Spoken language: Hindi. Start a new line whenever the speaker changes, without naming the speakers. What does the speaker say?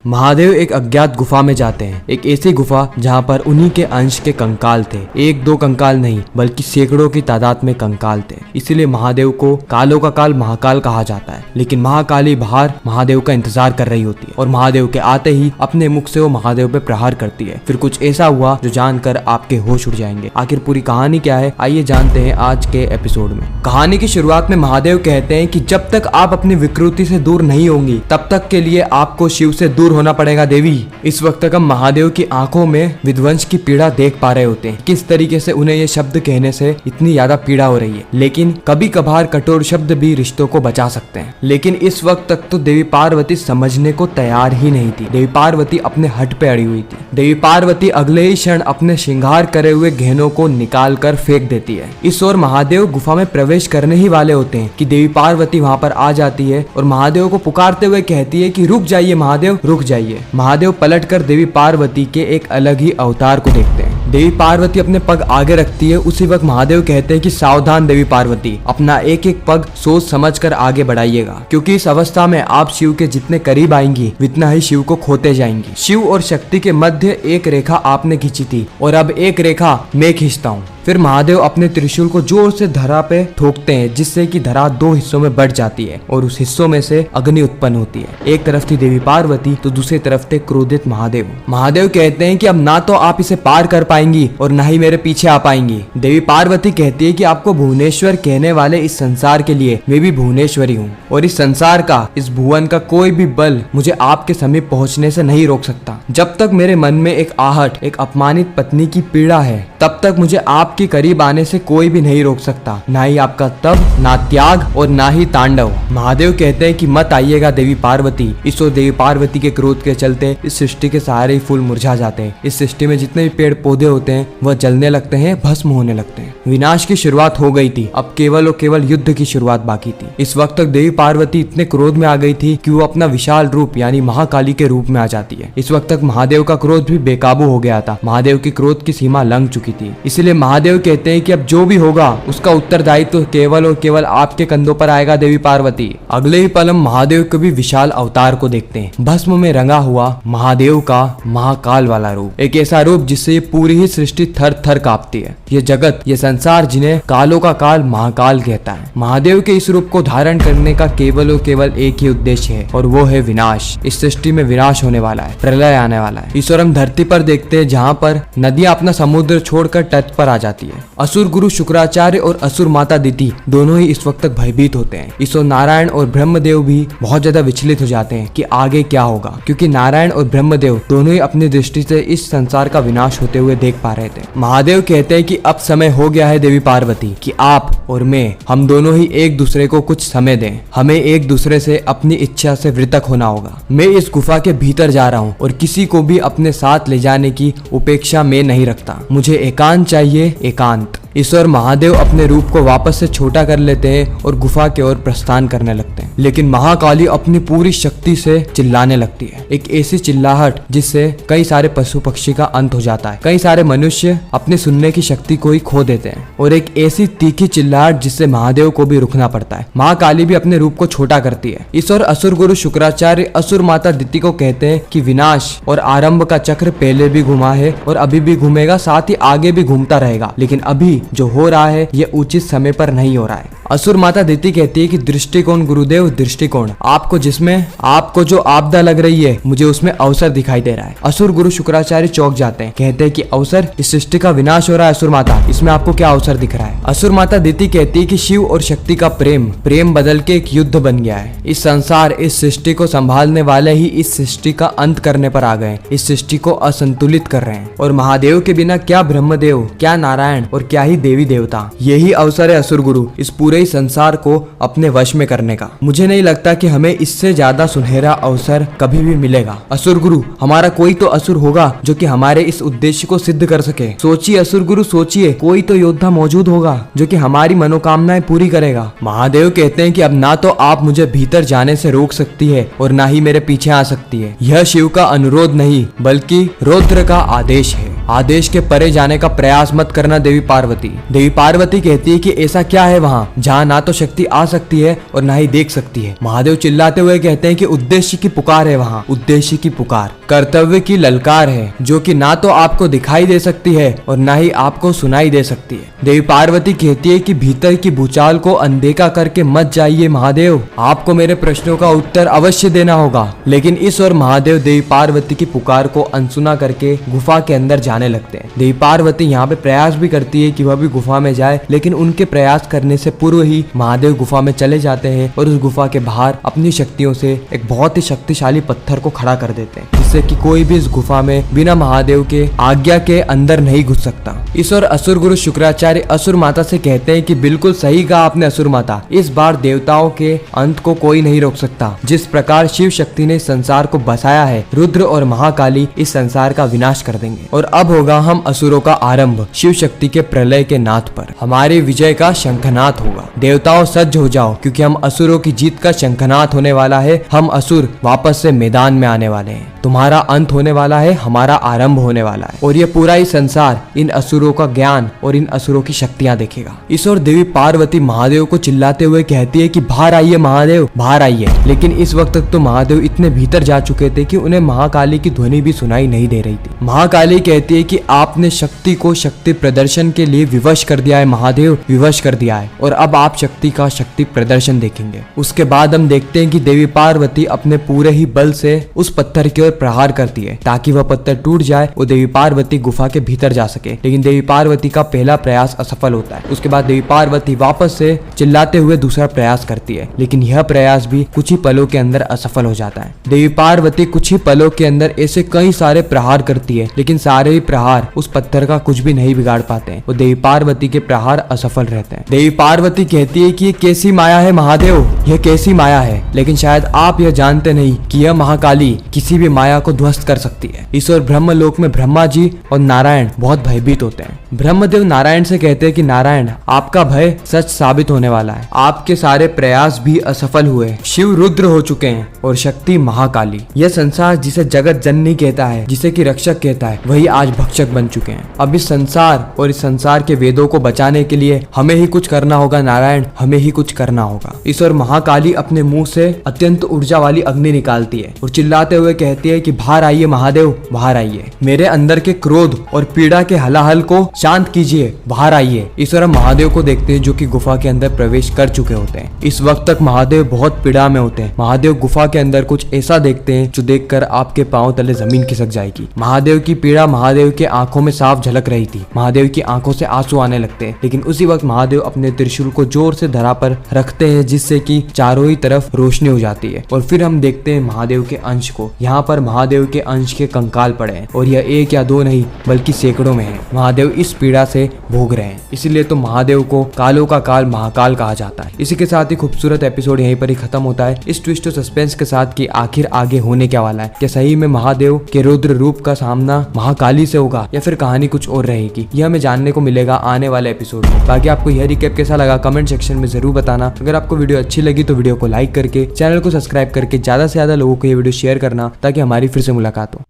महादेव एक अज्ञात गुफा में जाते हैं, एक ऐसी गुफा जहाँ पर उन्हीं के अंश के कंकाल थे। एक दो कंकाल नहीं बल्कि सैकड़ों की तादाद में कंकाल थे। इसीलिए महादेव को कालों का काल महाकाल कहा जाता है। लेकिन महाकाली बाहर महादेव का इंतजार कर रही होती है और महादेव के आते ही अपने मुख से वो महादेव पे प्रहार करती है। फिर कुछ ऐसा हुआ जो जानकर आपके होश उड़ जाएंगे। आखिर पूरी कहानी क्या है, आइए जानते हैं आज के एपिसोड में। कहानी की शुरुआत में महादेव कहते हैं कि जब तक आप अपनी विकृति से दूर नहीं होंगी तब तक के लिए आपको शिव से दूर होना पड़ेगा देवी। इस वक्त तक हम महादेव की आंखों में विध्वंस की पीड़ा देख पा रहे होते हैं, किस तरीके से उन्हें ये शब्द कहने से इतनी ज्यादा पीड़ा हो रही है। लेकिन कभी कभार कठोर शब्द भी रिश्तों को बचा सकते हैं। लेकिन इस वक्त तक तो देवी पार्वती समझने को तैयार ही नहीं थी। देवी पार्वती अपने हट पे अड़ी हुई थी। देवी पार्वती अगले ही क्षण अपने श्रृंगार करे हुए गहनों को निकाल कर फेंक देती है। इस ओर महादेव गुफा में प्रवेश करने ही वाले होते हैं कि देवी पार्वती वहाँ पर आ जाती है और महादेव को पुकारते हुए कहती है कि रुक जाइए महादेव, रुक जाइए। महादेव पलटकर देवी पार्वती के एक अलग ही अवतार को देखते हैं। देवी पार्वती अपने पग आगे रखती है। उसी वक्त महादेव कहते हैं कि सावधान देवी पार्वती, अपना एक एक पग सोच समझ कर आगे बढ़ाइएगा, क्योंकि इस अवस्था में आप शिव के जितने करीब आएंगी उतना ही शिव को खोते जाएंगी। शिव और शक्ति के मध्य एक रेखा आपने खींची थी और अब एक रेखा मैं खींचता हूँ। फिर महादेव अपने त्रिशूल को जोर से धरा पे ठोकते हैं, जिससे कि धरा दो हिस्सों में बढ़ जाती है और उस हिस्सों में से अग्नि उत्पन्न होती है। एक तरफ थी देवी पार्वती तो दूसरी तरफ थे क्रोधित महादेव। महादेव कहते हैं कि अब ना तो आप इसे पार कर पाएंगी और ना ही मेरे पीछे आ पाएंगी। देवी पार्वती कहती है कि आपको भुवनेश्वर कहने वाले इस संसार के लिए मैं भी भुवनेश्वरी हूँ और इस संसार का, इस भुवन का कोई भी बल मुझे आपके समीप पहुँचने से नहीं रोक सकता। जब तक मेरे मन में एक आहट, एक अपमानित पत्नी की पीड़ा है, तब तक मुझे आपके करीब आने से कोई भी नहीं रोक सकता, ना ही आपका तप, ना त्याग और ना ही तांडव। महादेव कहते हैं कि मत आइएगा देवी पार्वती। इस ओर देवी पार्वती के क्रोध के चलते इस सृष्टि के सारे फूल मुरझा जाते हैं। इस सृष्टि में जितने भी पेड़ पौधे होते हैं वह जलने लगते हैं, भस्म होने लगते हैं। विनाश की शुरुआत हो गई थी, अब केवल और केवल युद्ध की शुरुआत बाकी थी। इस वक्त तक देवी पार्वती इतने क्रोध में आ गई थी कि वो अपना विशाल रूप यानी महाकाली के रूप में आ जाती है। इस वक्त तक महादेव का क्रोध भी बेकाबू हो गया था। महादेव की क्रोध की सीमा लंघ चुकी थी। इसलिए महादेव कहते हैं कि अब जो भी होगा उसका उत्तरदायित्व तो केवल और केवल आपके कंधों पर आएगा देवी पार्वती। अगले ही पल हम महादेव के भी विशाल अवतार को देखते हैं। भस्म में रंगा हुआ महादेव का महाकाल वाला रूप, एक ऐसा रूप जिससे ये पूरी ही सृष्टि थर थर कांपती है। ये जगत, ये संसार जिन्हें कालों का काल महाकाल कहता है। महादेव के इस रूप को धारण करने का केवल और केवल एक ही उद्देश्य है और वो है विनाश। इस सृष्टि में विनाश होने वाला है, प्रलय आने वाला है। इस ओर हम धरती पर देखते हैं जहाँ पर नदियां अपना समुद्र छोड़कर तट पर आ जाती है। असुर गुरु शुक्राचार्य और असुर माता दिति दोनों ही इस वक्त तक भयभीत होते हैं। इस ओर नारायण और ब्रह्मदेव भी बहुत ज्यादा विचलित हो जाते हैं कि आगे क्या होगा, क्योंकि नारायण और ब्रह्मदेव दोनों ही अपनी दृष्टि से इस संसार का विनाश होते हुए देख पा रहे थे। महादेव कहते हैं कि अब समय हो गया है देवी पार्वती कि आप और मैं, हम दोनों ही एक दूसरे को कुछ समय दें। हमें एक दूसरे से अपनी इच्छा से वृतक होना होगा। मैं इस गुफा के भीतर जा रहा हूँ और किसी को भी अपने साथ ले जाने की उपेक्षा मैं नहीं रखता। मुझे एकांत चाहिए, एकांत। इस ओर महादेव अपने रूप को वापस से छोटा कर लेते हैं और गुफा की ओर प्रस्थान करने लगते हैं। लेकिन महाकाली अपनी पूरी शक्ति से चिल्लाने लगती है, एक ऐसी चिल्लाहट जिससे कई सारे पशु पक्षी का अंत हो जाता है। कई सारे मनुष्य अपने सुनने की शक्ति को ही खो देते हैं और एक ऐसी तीखी चिल्लाहट जिससे महादेव को भी रुकना पड़ता है। महाकाली भी अपने रूप को छोटा करती है। इस ओर असुर गुरु शुक्राचार्य असुर माता दिति को कहते हैं कि विनाश और आरंभ का चक्र पहले भी घुमा है और अभी भी घूमेगा, साथ ही आगे भी घूमता रहेगा। लेकिन अभी जो हो रहा है ये उचित समय पर नहीं हो रहा है। असुर माता दिति कहती है कि दृष्टिकोण गुरुदेव, दृष्टिकोण। आपको जिसमें आपको जो आपदा लग रही है मुझे उसमें अवसर दिखाई दे रहा है। असुर गुरु शुक्राचार्य चौंक जाते हैं, कहते हैं कि अवसर, इस सृष्टि का विनाश हो रहा है असुर माता, इसमें आपको क्या अवसर दिख रहा है? असुर माता दिति कहती है कि शिव और शक्ति का प्रेम बदल के एक युद्ध बन गया है। इस संसार, इस सृष्टि को संभालने वाले ही इस सृष्टि का अंत करने पर आ गए, इस सृष्टि को असंतुलित कर रहे हैं। और महादेव के बिना क्या ब्रह्मदेव, क्या नारायण और क्या ही देवी देवता। यही अवसर है असुर गुरु इस पूरे संसार को अपने वश में करने का। मुझे नहीं लगता कि हमें इससे ज्यादा सुनहरा अवसर कभी भी मिलेगा। असुर गुरु, हमारा कोई तो असुर होगा जो कि हमारे इस उद्देश्य को सिद्ध कर सके। सोचिए असुर गुरु, सोचिए, कोई तो योद्धा मौजूद होगा जो कि हमारी मनोकामनाएं पूरी करेगा। महादेव कहते हैं कि अब ना तो आप मुझे भीतर जाने से रोक सकती है और ना ही मेरे पीछे आ सकती है। यह शिव का अनुरोध नहीं बल्कि रुद्र का आदेश है। आदेश के परे जाने का प्रयास मत करना देवी पार्वती। देवी पार्वती कहती है कि ऐसा क्या है वहाँ जहाँ ना तो शक्ति आ सकती है और ना ही देख सकती है। महादेव चिल्लाते हुए कहते हैं कि उद्देश्य की पुकार है वहाँ, उद्देश्य की पुकार, कर्तव्य की ललकार है जो कि ना तो आपको दिखाई दे सकती है और ना ही आपको सुनाई दे सकती है। देवी पार्वती कहती है कि भीतर की भूचाल को अनदेखा करके मत जाइए महादेव, आपको मेरे प्रश्नों का उत्तर अवश्य देना होगा। लेकिन इस ओर महादेव देवी पार्वती की पुकार को अनसुना करके गुफा के अंदर जाने लगते हैं। देवी पार्वती यहाँ पे प्रयास भी करती है कि वह भी गुफा में जाए, लेकिन उनके प्रयास करने से पूर्व ही महादेव गुफा में चले जाते हैं और उस गुफा के बाहर अपनी शक्तियों से एक बहुत ही शक्तिशाली पत्थर को खड़ा कर देते हैं, जिससे कि कोई भी इस गुफा में बिना महादेव के आज्ञा के अंदर नहीं घुस सकता। इस ओर असुर गुरु शुक्राचार्य असुर माता से कहते हैं कि बिल्कुल सही कहा आपने असुर माता, इस बार देवताओं के अंत को कोई नहीं रोक सकता। जिस प्रकार शिव शक्ति ने संसार को बसाया है, रुद्र और महाकाली इस संसार का विनाश कर देंगे और अब होगा हम असुरों का आरंभ। शिव शक्ति के प्रलय के नाथ पर हमारी विजय का शंखनाद होगा। देवताओं सज्ज हो जाओ, क्योंकि हम असुरों की जीत का शंखनाद होने वाला है। हम असुर वापस से मैदान में आने वाले हैं। तुम्हारा अंत होने वाला है, हमारा आरंभ होने वाला है और ये पूरा ही संसार इन असुरों का ज्ञान और इन असुरों की शक्तियां देखेगा। इस ओर देवी पार्वती महादेव को चिल्लाते हुए कहती है कि बाहर आइए महादेव, बाहर आइए। लेकिन इस वक्त तक तो महादेव इतने भीतर जा चुके थे कि उन्हें महाकाली की ध्वनि भी सुनाई नहीं दे रही थी। महाकाली कहती है कि आपने शक्ति को शक्ति प्रदर्शन के लिए विवश कर दिया है महादेव, विवश कर दिया है और अब आप शक्ति का शक्ति प्रदर्शन देखेंगे। उसके बाद हम देखते हैं कि देवी पार्वती अपने पूरे ही बल से उस पत्थर की ओर प्रहार करती है ताकि वह पत्थर टूट जाए और देवी पार्वती गुफा के भीतर जा सके। लेकिन देवी पार्वती का पहला प्रयास असफल होता है। उसके बाद देवी पार्वती वापस से चिल्लाते हुए दूसरा प्रयास करती है, लेकिन यह प्रयास भी कुछ ही पलों के अंदर असफल हो जाता है। देवी पार्वती कुछ ही पलों के अंदर ऐसे कई सारे प्रहार करती है, लेकिन सारे ही प्रहार उस पत्थर का कुछ भी नहीं बिगाड़ पाते हैं और देवी पार्वती के प्रहार असफल रहते हैं। देवी पार्वती कहती है कि ये कैसी माया है महादेव, यह कैसी माया है, लेकिन शायद आप यह जानते नहीं कि यह महाकाली किसी भी माया को ध्वस्त कर सकती है। इस ओर ब्रह्मलोक में ब्रह्मा जी और नारायण बहुत भयभीत होते हैं। ब्रह्मदेव नारायण से कहते हैं कि नारायण, आपका भय सच साबित होने वाला है। आपके सारे प्रयास भी असफल हुए। शिव रुद्र हो चुके हैं और शक्ति महाकाली। यह संसार जिसे जगत जननी कहता है, जिसे कि रक्षक कहता है, वही आज भक्षक बन चुके हैं। अब इस संसार और इस संसार के वेदों को बचाने के लिए हमें ही कुछ करना होगा नारायण, हमें ही कुछ करना होगा। इस ओर महाकाली अपने मुंह से अत्यंत ऊर्जा वाली अग्नि निकालती है और चिल्लाते हुए कहती है कि बाहर आइए महादेव, बाहर आइए, मेरे अंदर के क्रोध और पीड़ा के हलाहल को शांत कीजिए, बाहर आइए। इस ओर हम महादेव को देखते हैं जो कि गुफा के अंदर प्रवेश कर चुके होते हैं। इस वक्त तक महादेव बहुत पीड़ा में होते हैं। महादेव गुफा के अंदर कुछ ऐसा देखते हैं जो देखकर आपके पांव तले जमीन खिसक जाएगी। महादेव की पीड़ा महादेव के आंखों में साफ झलक रही थी। महादेव की आंखों से आंसू आने लगते हैं, लेकिन उसी वक्त महादेव अपने त्रिशूल को जोर से धरा पर रखते हैं, जिससे कि चारों ही तरफ रोशनी हो जाती है। और फिर हम देखते हैं महादेव के अंश को। यहाँ पर महादेव के अंश के कंकाल पड़े हैं और यह एक या दो नहीं बल्कि सैकड़ों में है। महादेव इस पीड़ा से भोग रहे हैं, इसीलिए तो महादेव को कालों का काल महाकाल कहा जाता है। इसी के साथ ही खूबसूरत एपिसोड यहीं पर ही खत्म होता है, इस ट्विस्ट और सस्पेंस के साथ कि आखिर आगे होने क्या वाला है। क्या सही में महादेव के रुद्र रूप का सामना महाकाली से होगा या फिर कहानी कुछ और रहेगी, यह हमें जानने को मिलेगा आने वाले एपिसोड में। बाकी आपको यह रिकैप कैसा लगा कमेंट सेक्शन में जरूर बताना। अगर आपको वीडियो अच्छी लगी तो वीडियो को लाइक करके चैनल को सब्सक्राइब करके ज्यादा से ज्यादा लोगों को ये वीडियो शेयर करना, ताकि हमारी फिर से मुलाकात हो।